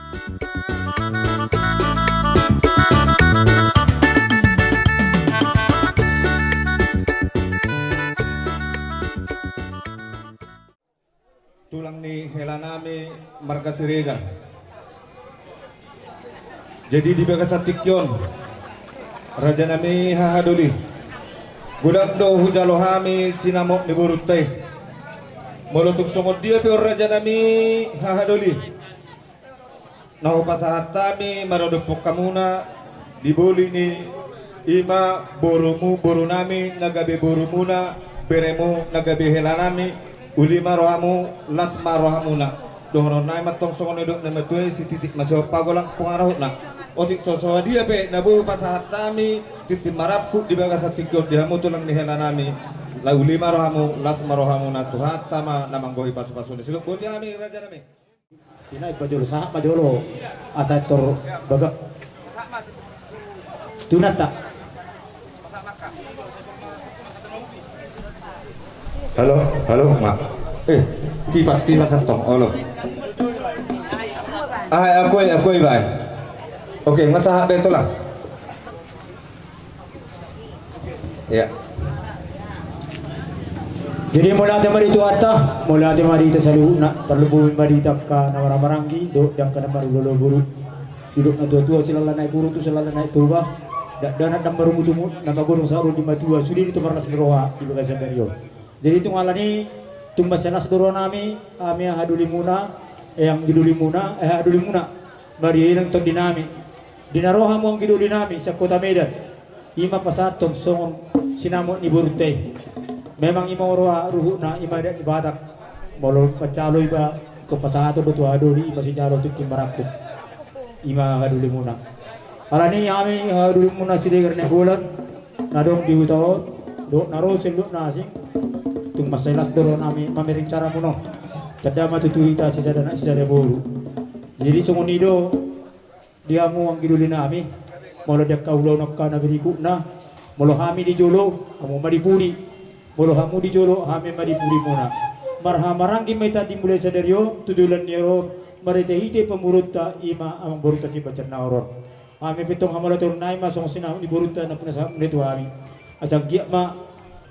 Tulang ni helanami marga Siregar. Jadi di Bagasa Tikyon Raja nami hahaduli Gudak do hujalohami sinamok ni burutay Molutuk sungod dia pe raja nami hahaduli Nahu pasahatami marodupok kamuna Dibuli ni ima borumu boru nami nagabe borumuna beremu nagabe helanami ulima rohamu lasma rohamuna dohron nai matong songon edok na matue si titik masih pagolang pengaruh na otik sosowa dia pe nabu pasahat nami titik marapku di Bagasa Tikyon dia mutulang ni helanami la ulima rohamu lasma rohamuna tuhat tama namanggoi pasu-pasuni siluk bodi ami raja nami Inay pajolo sahak pajolo asa tor bagak tunata. Halo, mak. Kipas antong, olo. Aku bay. Oke, ngasah betul lah. Ya. Jadi mula ate marito ata, mula ate marita sa luna, terlebih marita ka na maranggi, do yang kana marulolo buru. Duduk na tua-tua sila lanai buru tu sila lanai tuba. Dana dan marumutumu na magurong sa aro di matua sudi dito markas miroha di Bagasa Dario. Jadi itu ngalani tumbas senas doro nami yang haduli muna haduli muna bari ilang tong dinami dinaroha mo ang giduli nami sa Kota Medan ima pasatong songon sinamo ni Burute memang ima roha ruhu na ima di batak molo pacaloy ba ko pasato do aduli ima si jaro tuti marakut ima haduli muna alani ami haduli muna sidegar ne bulan nadong diutaw do naro selu nasing tung masalas doro nami mamiring cara muno kada matutuita si sadana bolu jadi sungunido dia mu ang giduli nami molo dak kaulo nak kana beriku na molo hami di jolo kamu maripuri molo hamu di jolo hami maripuri muna marhamaranggi meta dimulai sadario tujulan niro maritehite pemurutta ima amang boruta si bacerna oron hami pitong hamalatur nai masong sina di boruta na punasa netu hami asang giama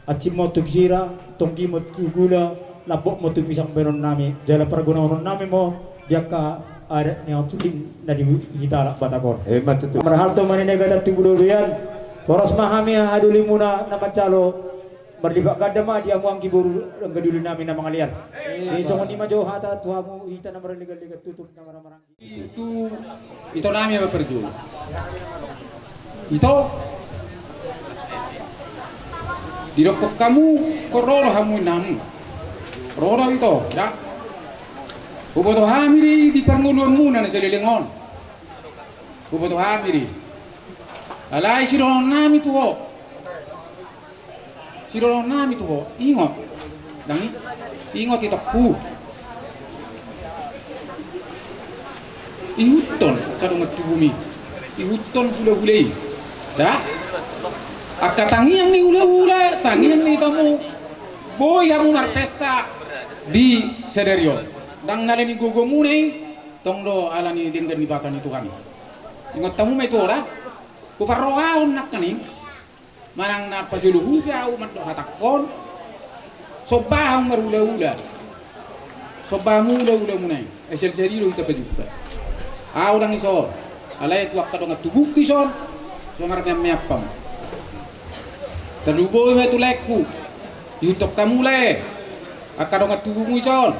acimo tugsira tonggi mo tugula labok mo tugisang beron nami jala paragunaon nami mo jaka ada ni tuling na di hitala batakor Matutu marhal to maninega dat tibuluyan boros mahami haduli muna na macalo berlibat gadama dia muang kiburu gaduli nami na mga liar di songon ima jo hata tuamu hita na maraligal-ligal tutup na marang itu nami apa perju itu dirokok kamu kororo hamu nam roro itu ya buboto hamiri di panguluan muna na selilingon buboto hamiri alai siron nami tuo ingot dangi ingot itu ku ihuton kadung bumi ihuton bule-bule ya akatangiang ni ula-ula tangiang ni tamu boy hamu marpesta di Sederio dang naleni gogo munai tongdo alani dinggan di basan itu kami ingat tamu metora kuparroaun nak kani marang na pajuluhu kau matdo hatakon sobahang marula-ula sobamu ula-ula munai esel Sederio kita pajuta au dang iso alay tuak kadong atubuk tison so marang meapam terluboy me tuleku yutok kamu le akadong atubumu ison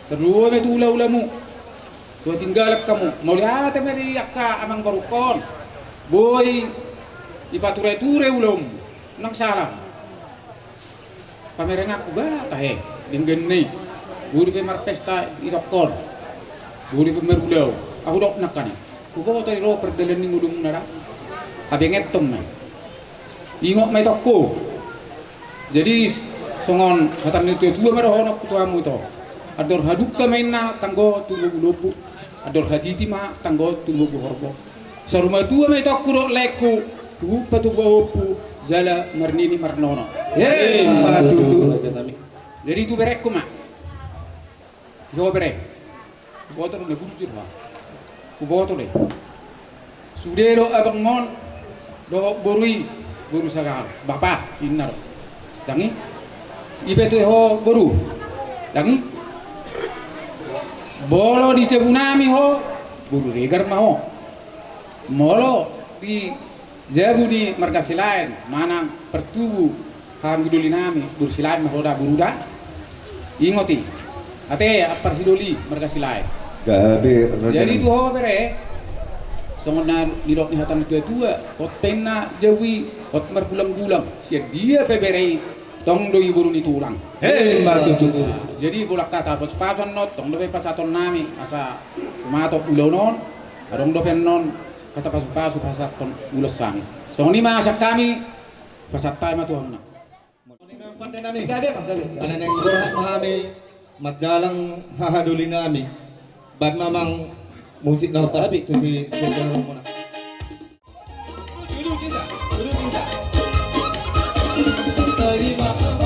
terluboy me ula-ulamu so tinggalak kamu mau lihat me akka amang barukon boy ipature-ture ulum nang salam pamereng aku ga tahe dinggen ni buri pe marpesta isokon buri pe merulaw aku dok nakani kuko tari ro perdelen ning ulum nara abenget tom me ingok may toko jadi songon hatam nito tuwa marohonok kutuamu ito ador haduk ka may na tanggo tunggu lupu ador haditi ma tanggo tunggu buhorbo saruma tuwa may toko ro leku tuhupa tuwahopu jala marnini marnono Matutu jadi itu berek ma jo berek foto na gurujur ha kuboto deh. Sudero abang mon do borui boru sagal bapak inar. Dangi ibe tu ho boru. Dangi bolo di tebunami ho boru regar mau. Molo di jabu di markasi lain mana pertubu ham giduli nami bursi lain mahoda buruda ingoti ate apar sidoli markasi lain. Gabi Jadi itu ho bere songon na nirok ni hatan tua kot penna jawi kot margulang-gulang sia dia pebere tong do iburu ni tulang. Batu tutu. Jadi bolak kata pas-pasan not tong do pe pasaton nami asa kumato ulonon adong do non kata pas-pasu pasaton ulesang. Songon ni masak kami pasatay matuhang na. Pandai nami. Ana nang gorhat mahami matjalang hahaduli nami. Bad mamang musik na parabi to si Sentro muna. Dulu tidak. Santari mama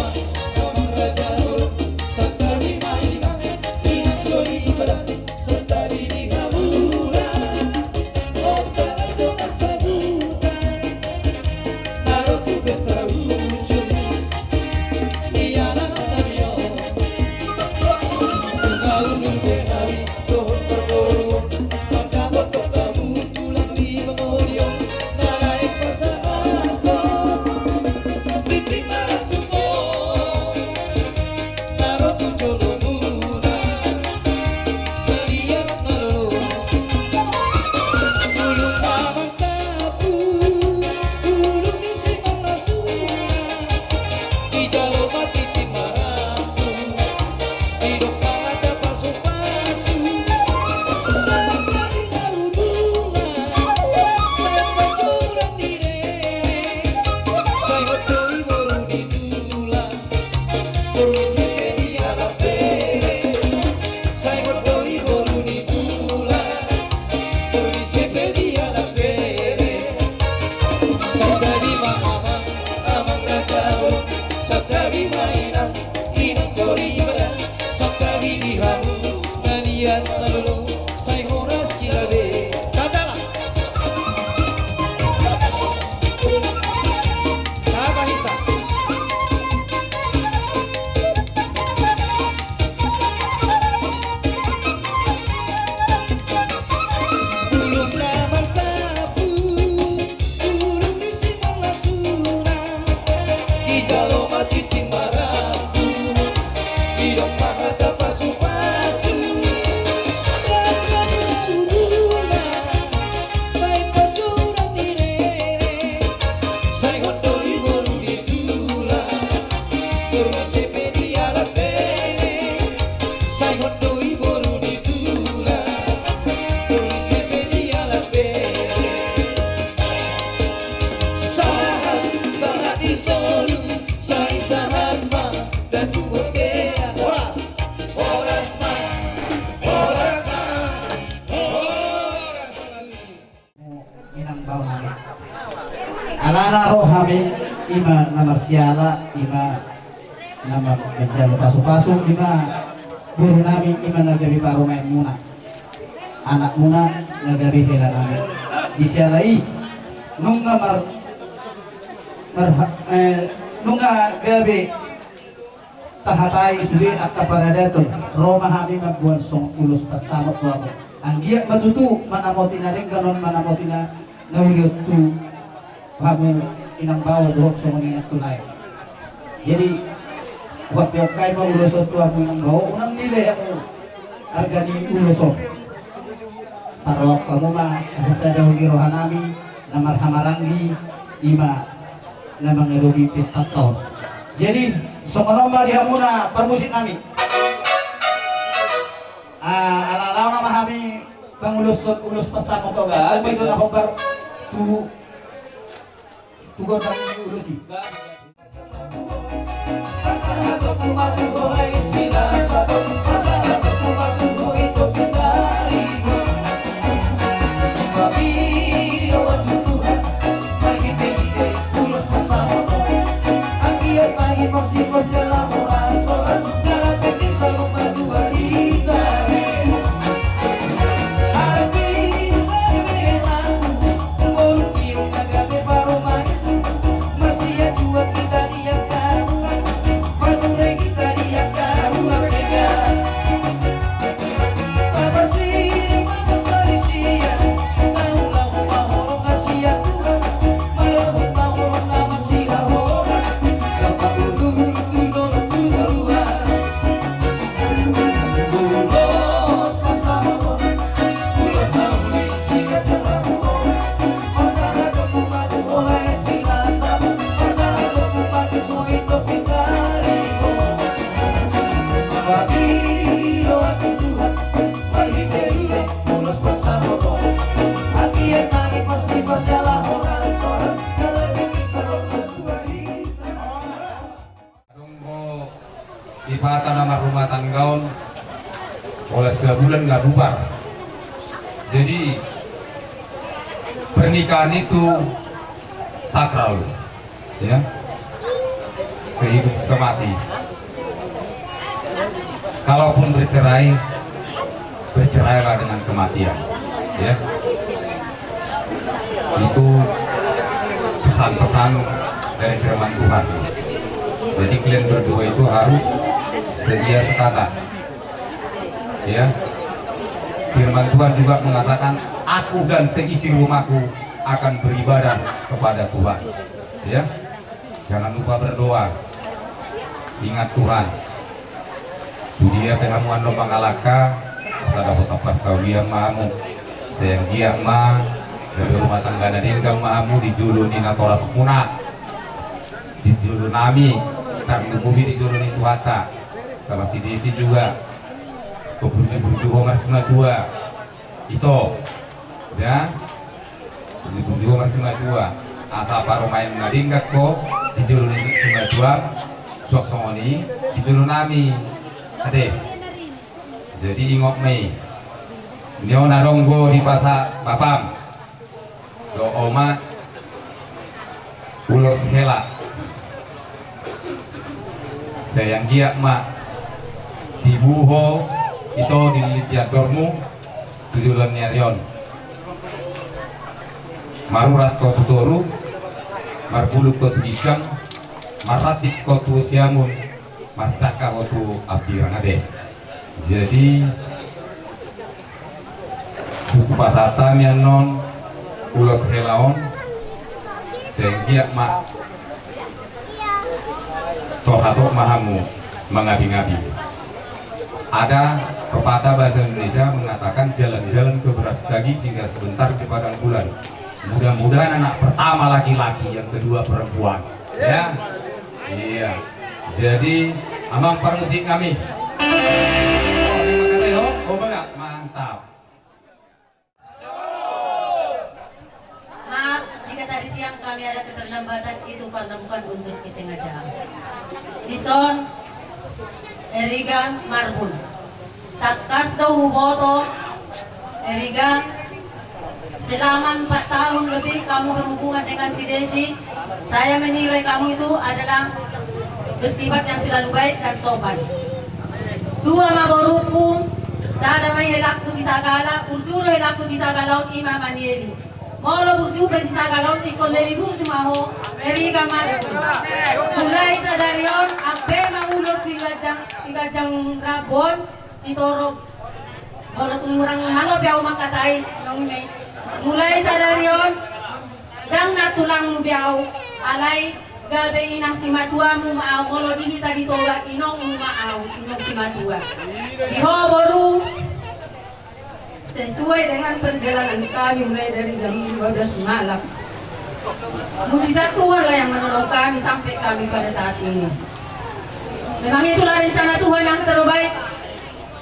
amang raja santari maina inak sori pada santari di hamura otak do asabuta naro tu besra uju iana namio kalau nunggu hari to perboru maka botok kamu tulang di memorial narai pasako Bitri maratumo naro tu jolo muna melihat naro ulung mamang tapu ulung isi marasuna di jalo mati timaraku hidup mangada pasu-pasu dari maruduna mayang bajuran direre saya betul baru ditula permisi media lapere saya betul baru ditula permisi media lapere Sadari mama amang raja Sadari mainan inang sori pada Sadari dihamu nanian nalulu saya horas silabe Katalah Kabanisa Ulung lamar tapu Ulung isi malasuna Di jalo mati timbaraku Hidup mangata pasu-pasu Ragana baik bajuran direre Saya gondoli baru ditula Permisi media lapere Saya gondoli baru ditula Permisi media lapere Sahat di solu sahat ma dan tu berkea Horas ma Inang bau nami. Alana roh hami ima namar siala ima namar menjalo pasu-pasu ima guru nami ima nagabi paromai muna anak muna nagabi hela nami disialai nunga nunga gabi tahatai sudi akta paradaton Roma hami mabuan song ulus pasamot wabo anggia matutu manamotina ring kanon manamotina nawiliot tu hamu inang bawa dohok song ingat tulay jadi wapyok kay mo ulusot tu hamu inang bawa unang nilai mo harga ni ulusot parok kamu ma sa daw ni rohanami namar hamarangi ima namang erobi pesta taon jadi songonomba di hamuna permusik nami ala-ala nama kami pangulus pasang motor apa itu nak kobar tu godang ulusi Masih berjalan orang jalan kaki selalu berdua di tarik. Arbi nama rumah tanggaon oleh sebulan nggak bubar. Jadi pernikahan itu sakral, ya, sehidup semati. Kalaupun bercerai, bercerailah dengan kematian, ya. Itu pesan-pesan dari firman Tuhan. Jadi kalian berdua itu harus sedia sekata, ya. Firman Tuhan juga mengatakan, aku dan seisi rumahku akan beribadah kepada Tuhan, ya. Jangan lupa berdoa, ingat Tuhan. Itu dia pengamuan lomba ngalaka, asa dapat apa sawiya mamu, sayang dia ma dari rumah tangga dan mamu dijuluni natoras punat, dijulun nami, tarnu bumi dijuluni tuata, sama si desi juga, keburju-burju homer semua dua, itu, ya, keburju homer semua dua, asa paromain nadingkat ko, dijuluni semua dua, suak songoni, dijulun nami. Ade, jadi ingok mei, nyo naronggo di pasar bapam, do oma ulos hela, sayang giak ma, dibuho itu dilitian dormu, tujuan nyarion, marurat kau tutoru, marbuluk kau tugisang, maratik kau tusiamun. Martaka waktu abdirang ade. Jadi buku pasatan yang non ulos helaon sehingga mak tohatok mahamu mengabi-ngabi. Ada pepatah bahasa Indonesia mengatakan jalan-jalan ke beras dagi sehingga sebentar di padang bulan. Mudah-mudahan anak pertama laki-laki, yang kedua perempuan, ya. Iya. Jadi amang permusik kami. Oh, terima kasih yo. Oh banget, mantap. Maaf jika tadi siang kami ada keterlambatan, itu karena bukan unsur kesengajaan. Dison Eriga Marbun takas daw boto Eriga, selama 4 tahun lebih kamu berhubungan dengan si Desi. Saya menilai kamu itu adalah bersifat yang selalu baik dan sopan. Dua maboruku, sada may helaku si sagala, urjuro helaku si sagalaon ima manieli. Molo urju be si sagalaon ikon lebi burju maho, Eriga Marbun. Mulai sa darion, ape mangulo si gajang rabon, si toro. Molo tumurang halo biaw makatay, nong ime. Mulai sa darion, dang natulang biaw, alay, gabe inang si matua mu maaw, molo dini tadi toba inong mu maaw, inong si matua. Iho boru, sesuai dengan perjalanan kami mulai dari jam 12 malam. Mujizat Tuhan lah yang menolong kami sampai kami pada saat ini. Memang itulah rencana Tuhan yang terbaik.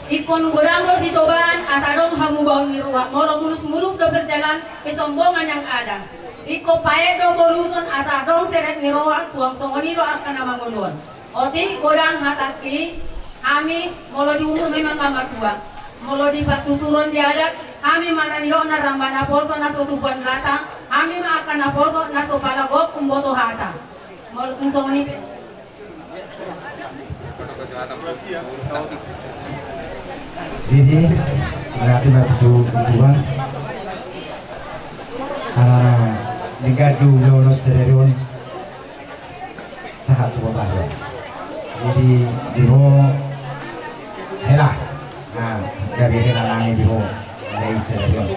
Ikon godanggo si cobaan, asadong hamu baun di ruang, molo mulus-mulus do berjalan kesombongan yang ada. Iko paedo boluson asadong seret niroa suang songoni do akan nama ngolon. Oti godang hataki kami molo di umur memang kama tua. Molo di patuturon di adat kami mana nilo na rambana poso na sotuban latang, kami akan na poso na sopalagok kumboto hata. Molo tung songoni Jadi berarti waktu tujuan karena negadu lolos dari sahat kota. Jadi diho helah, nah dari helah diho dari serion.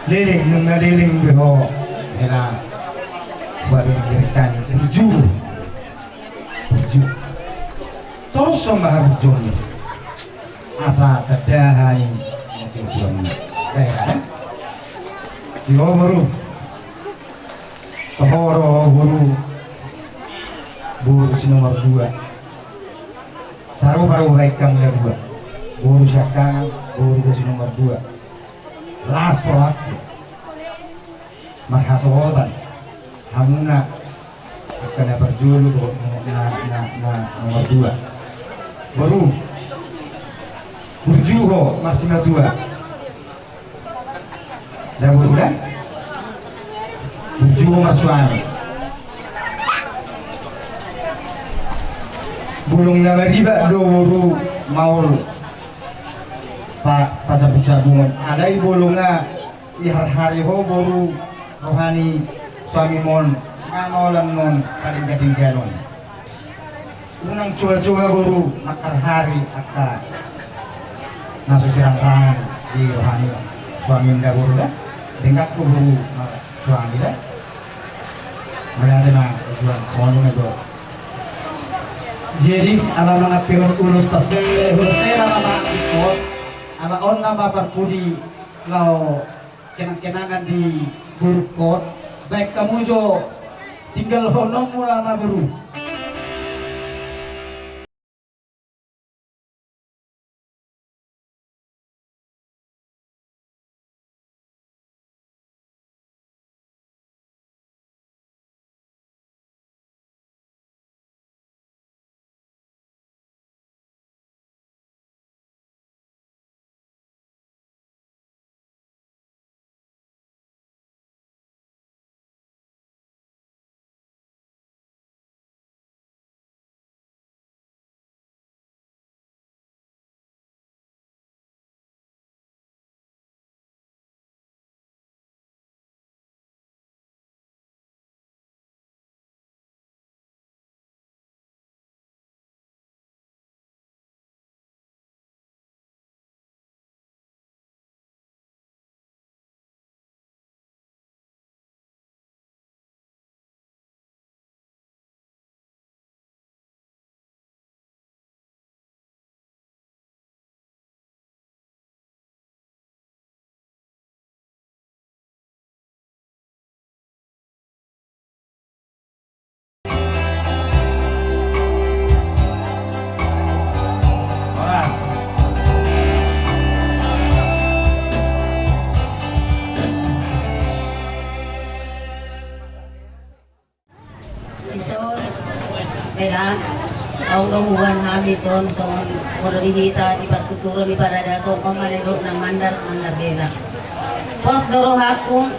Liling nunga liling diho helah baru diberikan burju. Terus sama harus joni. Asa terdahai tujuan daerah. Diho baru. Tohoro buru si nomor 2 saru baru baik kamu yang 2 buru syaka buru si nomor 2 lasolat marhasohotan hamuna akan berjulu na nomor 2 baru berjuho masih dua dah baru dah berjuho masuami bulung nama riba do baru mau pak pasabuk sabungan ada bolonga ihar hari ho baru rohani suami mon nganolan mon paling gading galon unang coba-coba baru makar hari akan masuk sirang-rangan di rohani suami nda baru dah dengar ku baru suami dah melihat na jual kono nego jadi ala mga pior ulus tase hulse nama ikot ala on nama parpudi lau kenang-kenangan di burukot baik kamu jo tinggal honong mula baru Kaya ang nahuwan namin son moralihita ipartuturo ni Paradato o manilo ng mandar-mandardela. Pos dorohaku,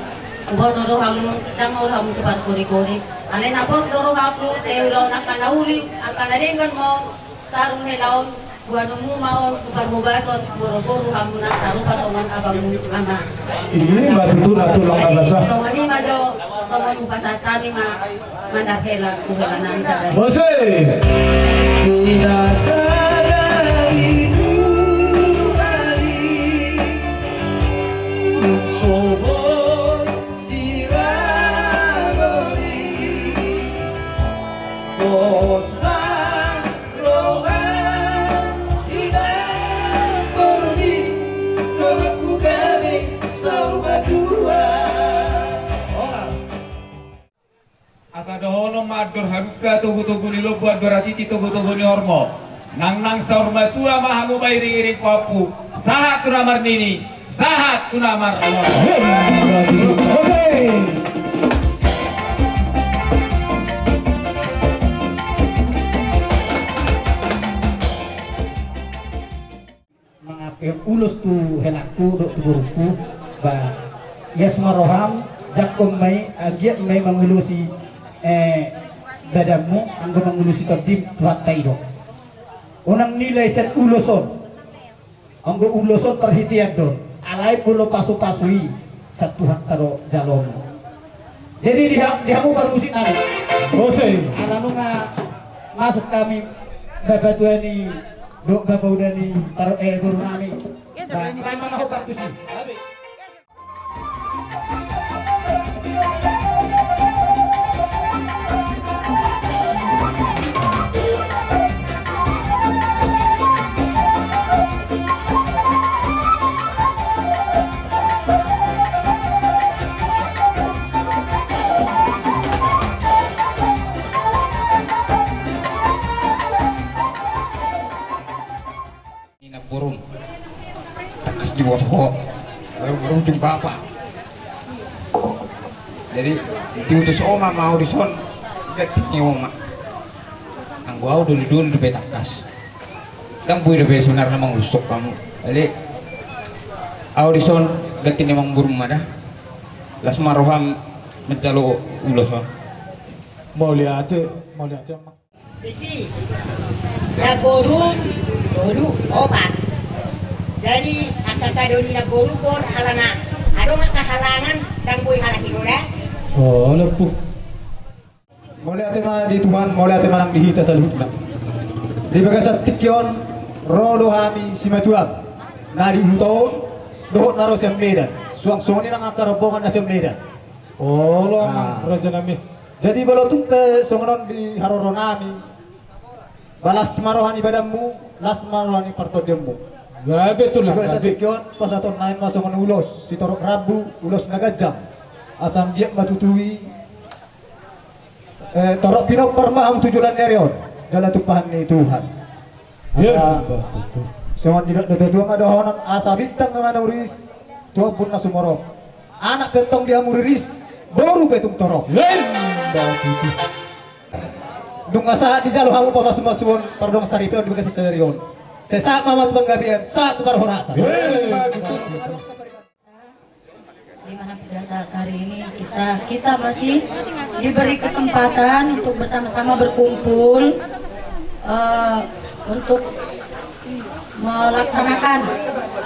ubot dorohamu, dangorhamu sa parkuri-kuri. Alay na pos dorohaku, sa ilaw na kanahuli, ang kanalingan mo, sarong hilaw, buwan mo maon, kupar mo basot, buro-buro hamu na sarupa soman abang ama. Ini matutulang ka basa. So, mani majo, soman upasatami mandar-hela, kuhela namin sa dari. Bose! Pinasadari kembali Sobor siragori Osman Rohan Inang Bordi Rohanku kami Saruma dua asa dohono madur haruka tugu-tugu ni lo buat beratiti tugu-tugu ni hormo nang sa horma tua mahamu bayring-iring papu sahat tunamar nini sahat tunamar amor Mengapir ulus tu helaku dok tu buruku ba yes maroham jakom mai agiat mai mengulusi dadamu anggo mengulusi tabdim tuat taido unang nilai set uloson anggo uloson terhitian don alai pulo pasu-pasui satu hak taro jalom jadi dihamu baru musik nani bose ananu nga masuk kami bapak tuani dok bapak udani taro guru nami ba mai mana hobat tu si burung takas di bawah burung di bapak jadi diutus oma mau dison detiknya oma ang gua dulu di betakas Kang puy be sebenarnya memang usuk kamu. Jadi audison ganti memang burung mana? Las maroham mencalo ulos. Mau lihat aja Mak. Besi, nagoru, doru, obat. Jadi akan kadoni nagoru bor halana. Ado makahalangan dan boy halaki gora. Oh, lepuh. Mau lihat mana di tuman, mau lihat mana dihita sa luhut na. Di bagasan tikyon, rolo hami simatuab. Nari utahon, dohot naro sa medan. Suang-suang ni nang akarobongan na sa medan. Oh, raja nami. Jadi balo tupe songonon di haroro nami. Balas marohani badammu, las marohani partodemmu. Ya betul lah. Bagasan tikyon, pas aton naik masongon ulos, si torok rabu, ulos nagajam. Asam dia matutui torok pinok permaham tujuan nerion dalam tumpahan ni Tuhan. Ya, betul. Semua tidak ada tuang ada honon asa bintang ke mana uris. Tuang pun na sumorok. Anak pentong dia muriris baru betung torok. Betul. Dunga saat di jalur hamu pamas-masuon pardong saripion di bekas serion. Sesaat mamat penggabian saat barhorasa. Di mana pada saat hari ini kita masih diberi kesempatan untuk bersama-sama berkumpul untuk melaksanakan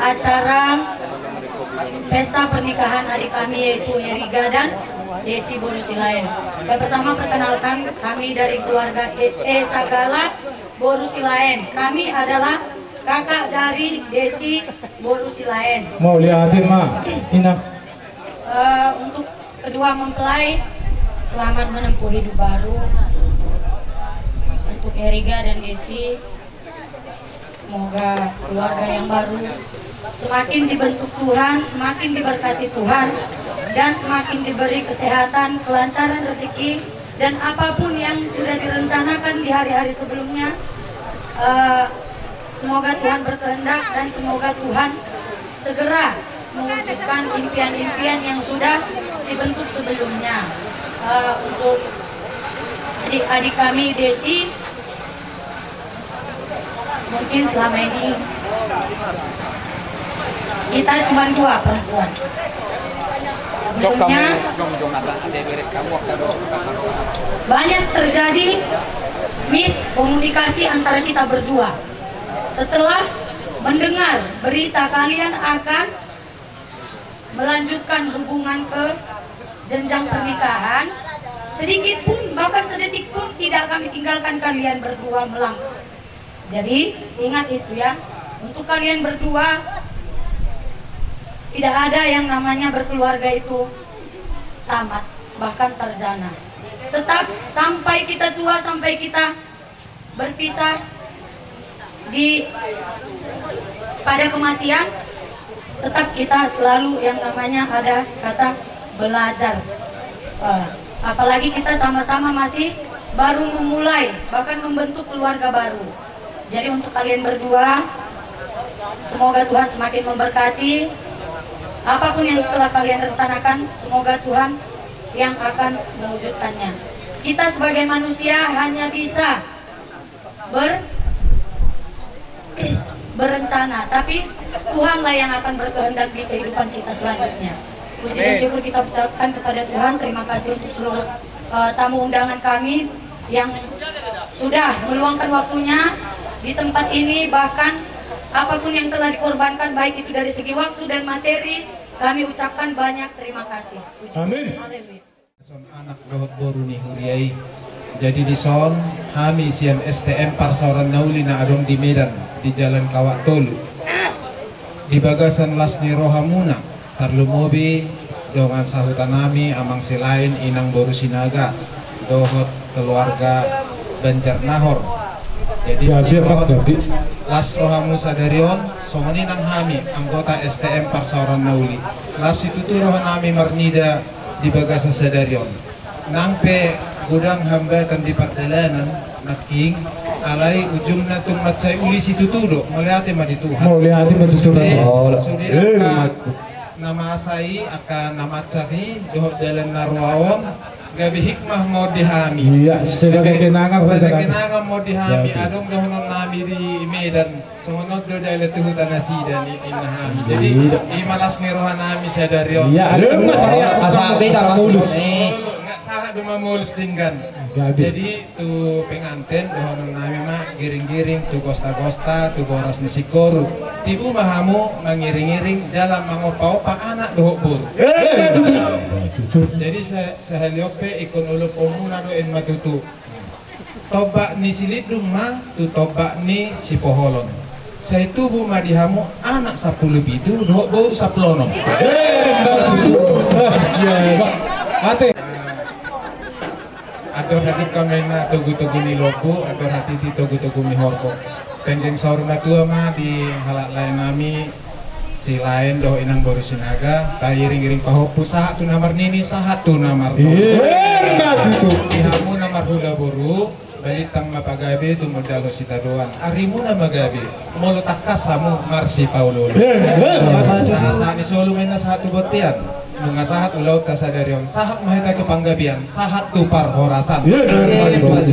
acara pesta pernikahan adik kami yaitu Eriga dan Desi Borusilaen. Yang pertama perkenalkan kami dari keluarga Sagala Borusilaen. Kami adalah kakak dari Desi Borusilaen. Mau lihatin mah, Ina. Untuk kedua mempelai selamat menempuh hidup baru. Untuk Eriga dan Desi semoga keluarga yang baru semakin dibentuk Tuhan, semakin diberkati Tuhan, dan semakin diberi kesehatan, kelancaran rezeki, dan apapun yang sudah direncanakan di hari-hari sebelumnya. Semoga Tuhan berkehendak dan semoga Tuhan segera mewujudkan impian-impian yang sudah dibentuk sebelumnya. Untuk adik-adik kami Desi, mungkin selama ini kita cuma dua perempuan. Sebelumnya banyak terjadi miskomunikasi antara kita berdua. Setelah mendengar berita kalian akan melanjutkan hubungan ke jenjang pernikahan, sedikit pun bahkan sedetik pun tidak kami tinggalkan kalian berdua melangkah. Jadi ingat itu ya, untuk kalian berdua tidak ada yang namanya berkeluarga itu tamat bahkan sarjana. Tetap sampai kita tua, sampai kita berpisah pada kematian, tetap kita selalu yang namanya ada kata belajar. Apalagi kita sama-sama masih baru memulai bahkan membentuk keluarga baru. Jadi untuk kalian berdua, semoga Tuhan semakin memberkati. Apapun yang telah kalian rencanakan, semoga Tuhan yang akan mewujudkannya. Kita sebagai manusia hanya bisa berencana, tapi Tuhanlah yang akan berkehendak di kehidupan kita selanjutnya. Puji dan syukur kita ucapkan kepada Tuhan. Terima kasih untuk seluruh tamu undangan kami yang sudah meluangkan waktunya di tempat ini, bahkan apapun yang telah dikorbankan baik itu dari segi waktu dan materi, kami ucapkan banyak terima kasih. Amin. Haleluya. Son anak dohot boru ni huriai. Jadi di son kami siam STM Parsoran Nauli na adong di Medan di Jalan Kawak Tolu. Di bagasan las ni Rohamuna tarlumobi dengan sahutan nami amang silain inang boru sinaga dohot keluarga Banjar Nahor. Jadi Ya, siapa jadi? Las Rohamu Sadarion, songoni nang hami, anggota STM Parsoran Nauli. Las itu tuh rohan nami Marnida di Bagasa Sadarion. Nangpe gudang hambatan di perjalanan, naking, alai ujung natung macai uli situ tudo, melihatnya mah di Tuhan. Mau lihatin bersusuran. Sudah nama asai akan nama cari dohot jalan narwawon. Gabi hikmah mau dihami. Iya, sebagai kenangan sebagai kenangan mau dihami. Jadi. Adong dohonon nami di Medan Songonot do dai letu hutanasi dan inahami. Jadi imalas nirohan nami sadari on. Iya, ada asabe ka mulus. Enggak salah duma mulus dinggan. Jadi tu pengantin dohonon nami mah giring-giring tu gosta-gosta tu boras nisikoru. Tibu mahamu mangiring-iring jalan mangopa-opa anak dohok bur. Jadi seheliope ikon ulup omuna doin matutu. Tobak ni silidung mah tu tobak ni si poholon. Saya tubuh madihamu anak 10 bidu dohok bau 10 lonom. Atau hati kamena tugu-tugu ni logo atau hati ti tugu-tugu mi horko. Penjeng saurna tua mah di halak lain nami si lain doh inang baru sinaga iring-iring pahopu sahat tu namar nini sahat tu namar ihamu namar hula boru balitang mapagabi tu modalo sita doan arimu na magabi molo takas samu marsi paulo sahat ni solo mena sahat tu botian mga sahat ulaw ta sadarion sahat mahita kepanggabian sahat tu parhorasan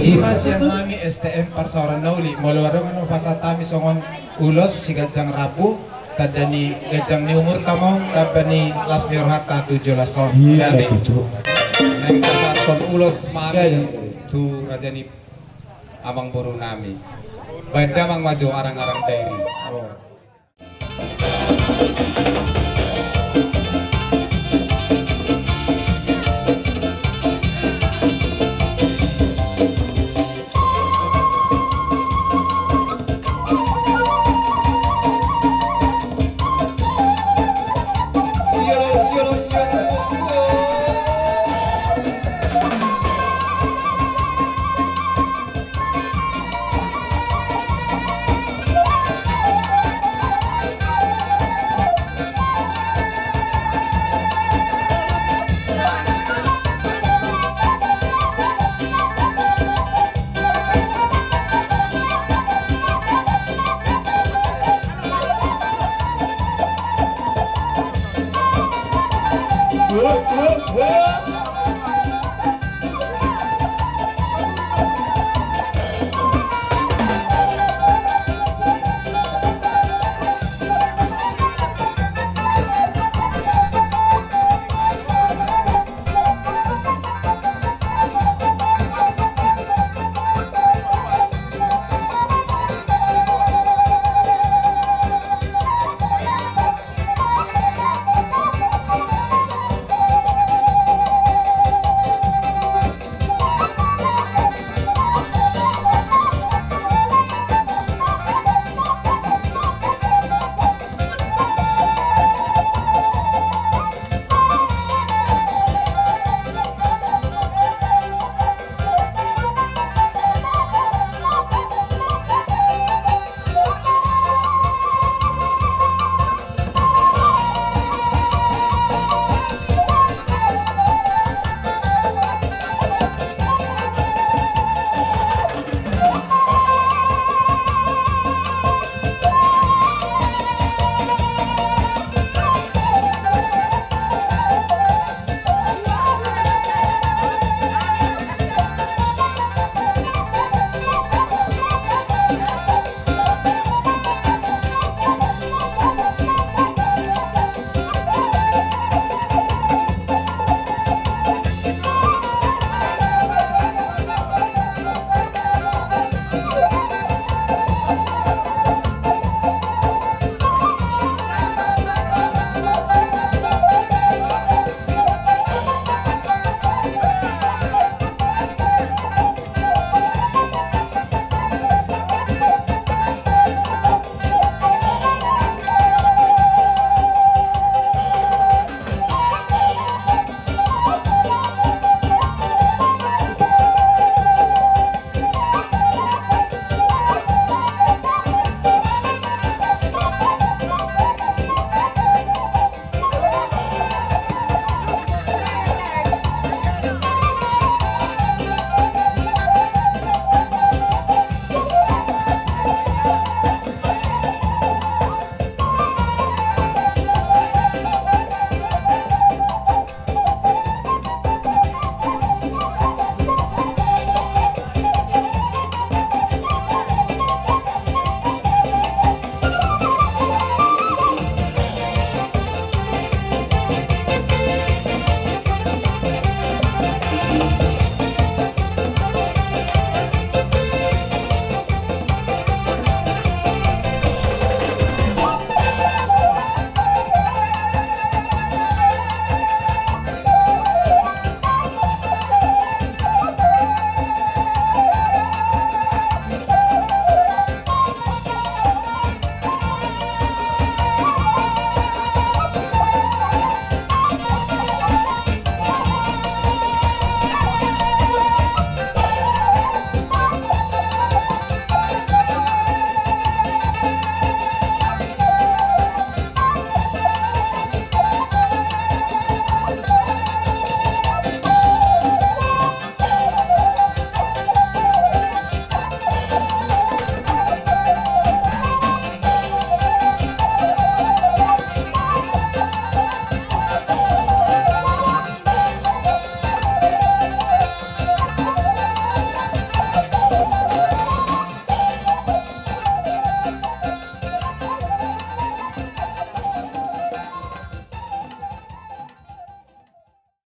ima siya nami STM parsoran nauli molo adong ano pasatami songon ulos si gajang rapu tadani gajang ni umur tamo tabani las nirhata 17 tahun jadi Neng kasarton ulos mami tu rajani amang boru nami banda mang maju arang-arang dairi Whoa.